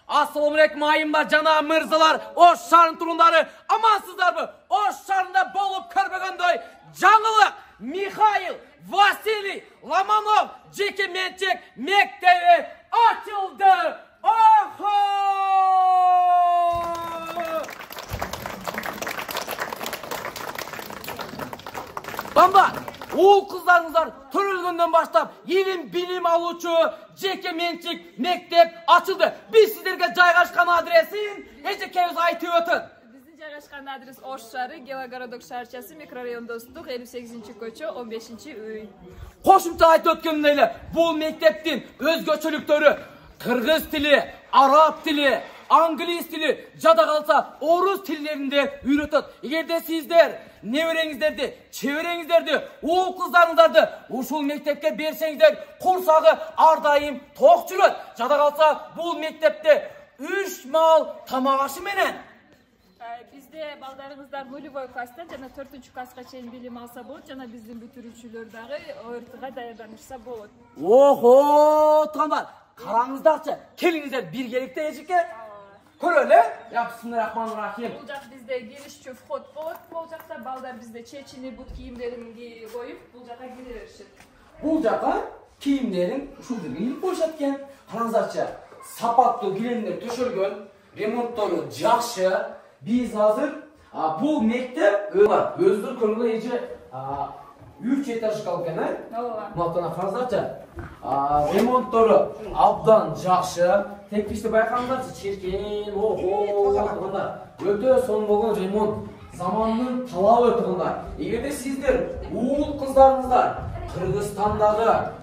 Assalamu alaikum ayımlar, cana mırzalar, Oş şarın turunları, amansızlar mı? Oş şarında bolup körbegendoy, Canlılık, Mikhail, Vasili, Lamanov, Jeki Mençek, mektebi açıldı. Oho! Bamba, oğul kızlarınızlar törülgünden başlap ilim bilim alıcı Jeki Mençek mektep açıldı. Biz sizlerge jaygaşkan adresin ejekeniz aytıp ötün. Bizdin jaygaşkan adres Oş şары, Gelagorодок шарчасы, микрорайон Достук, 58-көчө, 15-үй. Qoşumça aytıp ötkönüyle bu mekteptin özgöçülüktörü Kırgız tili, Arap tili, Anglis tili, jada kalsa Oruz tillerinde üretet. Egerde sizler neverеңizdерди, çeverеңizdерди, oğul kızlarыңыздарды ушул мектепке берсеңиздер, курсагы ар дайым ток жүрөт. Жада калса бул мектепте 3 мал тамак ашы менен. Bizde baldarыңыздар нулевой класстан жана 4-класска чейин билим алса болот, жана биздин бүтүрүүчүлөр дагы ОРТга даярданышса болот. Охо, туугандар, караңыздарчы. Келиңиздер биргеликте эжекке. Көрөлү? Bismillahirrahmanirrahim. Бул жак бизде киришчү вход болот. Бул жакта балдар бизде чечини бут кийимдерин коюп, бул жака кире беришет. Бул жака кийимдерин ушул жерге илип коюшат экен. Караңыздарчы, сапаттуу киремдер төшөлгөн, ремонттору жакшы. Biz hazır bu mektep özgür konuda iyice 3 etaj kalkan Muhattana karzarca remontları abdan jakşı tekmişte baykanlarca çirkin öte son bolgan remont zamanının talabı ötüğünler. Egerde sizler uğul kızlarınızlar Kırgızstandagı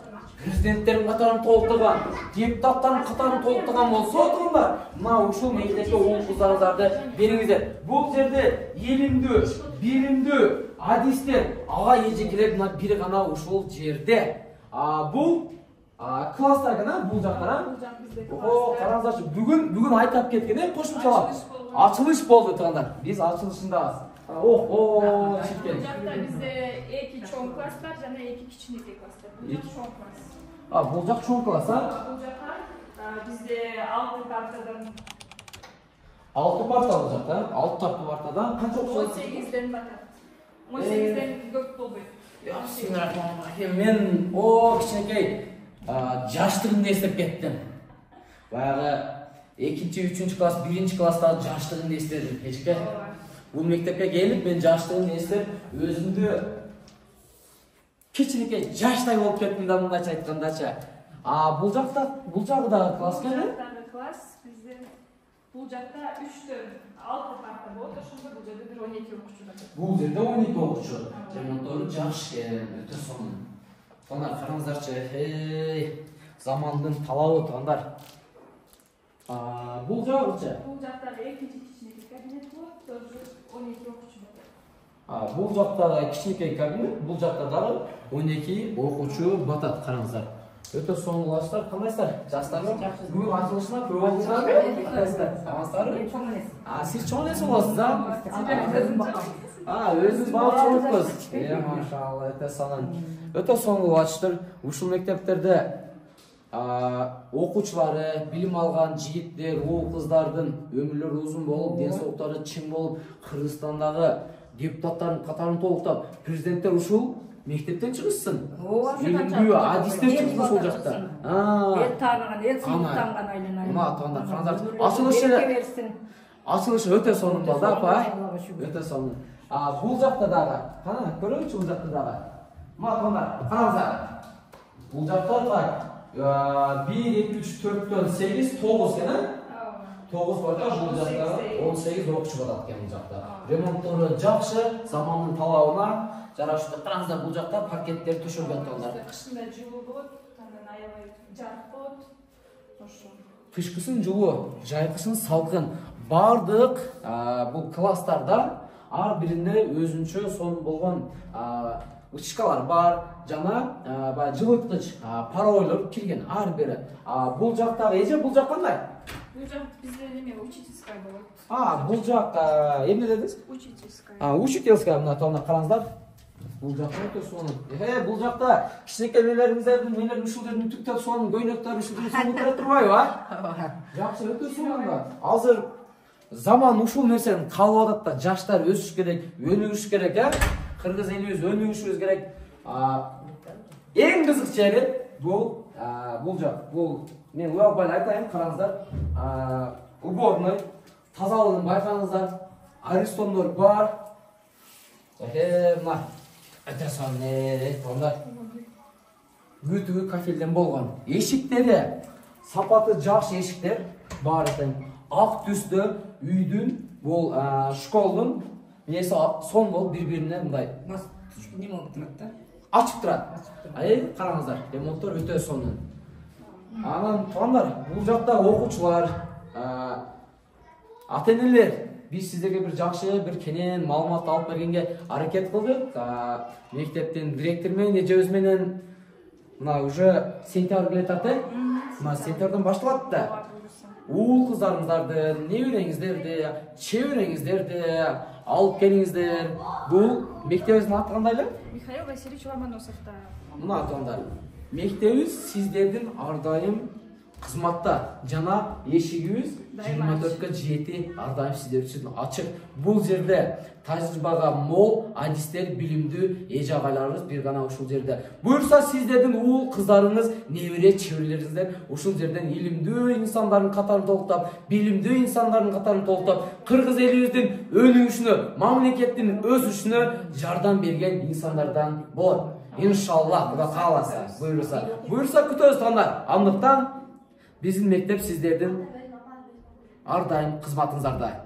Prezidentlerin katarını толықтырған, депутаттарын қатарын толықтырған болса отырыңдар. Мына ушул мектепке оғыл қыздарыңыздарды беріңіздер. Бұл жерде елімді, билімді, адистер, аға ежекелер мына бiri ғана ушул жерде. Бұл класстар ғана, бұл жақтара. Қараңыздаршы, бүгін айтап кеткен, қошымшалап. Açılış болды тұрғандар. Biz açılışındayız. Бұл жақта бізде 2 чоң класстар жана 2 кичинекей класстар. Бұл жақ чоң класс. Бұл жақ чоң класс, а? Бұл жақта бізде 6 партадан 6 парта бұл жақта. 6 таптı партадан қанша оқушылар? 18-ден батат. 18-ден көп болбойт. Bismillahirrahmanirrahim. Мен кичинекей жаштығымды естеп кеттім. Баяғы 2-3 класс, 1 класстағы жаштығымды естедім. Кешке бұл мектепке келіп, мен жаштығымды естеп, өзімді кичинекей жаштай болып кеттім да мындайча айткандача. Бұл жағы дағы класс келе? Бұл жақтағы класс бізде бұл жақта 3-тен 6 парта болды, ошондо бұл жерде 12 окуучу бар. Бұл жерде 12 окуучу. Ремонттору жакшы экен, өтө сонун. Туугандар, караңыздарчы, замандын талабы туугандар. Бұл жагычы? Бұл жақтағы экинчи кичинекей кабинет болот, тоже 12 окуучу бар. Бұл жақтағы кичинекей кабинет, бұл жақта дагы 12 окуучу батат, караңыздар. Өтө сонун класстар, кандайсыздар? Жаштарбы? Бүгүн ачылышына көп болдуңуздарбы? Кандайсыздар? Амансыздарбы? Сиз чоң эле болосуз, өзүңүз бала чоңсуз. Машалла, өтө сонун. Өтө сонун класстар. Ушул мектептерде окуучулары, билим алган жигиттер, уул кыздардын өмүрлөрү узун болуп, ден соолуктары чың болуп, Кыргызстандагы депутаттардын катарын толуктап, президенттер ушул мектептен чыгышсын. Билимдүү адистер чыгышсын ошол жакта. Эл тааныган, эл сыйыктанган айланайын. Мына туугандар, караңыздар. Ачылышы өтө сонун болду, апа. Өтө сонун. Бул жакта дагы, кана көрөңүзчү бул жакта дагы. Мына туугандар, караңыздар. Бул жакта так 1, 2, 3, 4'ten 8, 9 gene. 9 var da bu jakta 18 okçu var atken bu jakta. Remontları jakşı, zamanın talabına jaraşты. Караңыздар, бұл жақта паркеттер төшөлгөн туугандар. Кышында жылуу болот, андан аябай жарык болот. Ошо. Кышкысын жылуу, жайкысын салкын. Бардык бул класстарда ар биринде өзүнчө сонун болгон ычкалар бар, жана жылыткыч паройлор кирген ар бири. Бул жактагы эже бул жак кандай? Бул жак бизде неме учительская болот. Бул жак эмне дедиңиз? Учительская. Учительская, мына туугандар, караңыздар. Бул жакта өтө сонун. Бул жакта кичинекей нелердин ушул жердин түктөп сонун көйнөктөр ушул жердин сонун тура турбайбы, а? Жакшы, өтө сонун да. Азыр заман ушул нерсени талап атат да, жаштар өсүш керек, өнүгүш керек, кыргыз элибиз өнүгүшүбүз керек. Эң кызык жери бул жак. Бул мен уялбай айтайын, караңыздар. Уборный, тазалыгын байкаңыздар. Аристомдор бар. Мына өтө сонун, өтө кафелден болгон. Эшиктери сапаты жакшы эшиктер бар экен. Ак түстө үйдүн, бул школдун несі сон болуп бири-бирине мындай неме болуп турат да. Ачып турат. Караңыздар, ремонттор өтө сонун. Анан туугандар, бул жакта окуучулар, ата-энелер, биз сиздерге бир жакшы, бир кенен маалымат алып бергенге аракет кылдык. Мектептин директор менен, эжебиз менен мына уже сентябрь келе атат, мына сентябрдан башталат да. Уул кыздарыңыздарды, небереңиздерди, чебереңиздерди алып келиңиздер. Бул мектебибиздин аты кандай эле? Михаил Васильевич Ломоносов да. Мына туугандар, мектебибиз сиздердин ар дайым кызматта, жана эшигибиз 24/7 ар дайым сиздер үчүн ачык. Бул жерде тажрыйбага мол адистер, билимдүү эже агайларыбыз бир гана ушул жерде. Буюрса сиздердин уул кыздарыңыз, небере чеберлериңиздер ушул жерден илимдүү инсандардын катарын толуктап, билимдүү инсандардын катарын толуктап, кыргыз элибиздин өнүгүшүнө, мамлекеттин өсүшүнө жардам берген инсандардан болот. Иншаллах, Кудай кааласа, буюрса күтөбүз туугандар. Андыктан биздин мектеп сиздердин ар дайым кызматыңыздарда.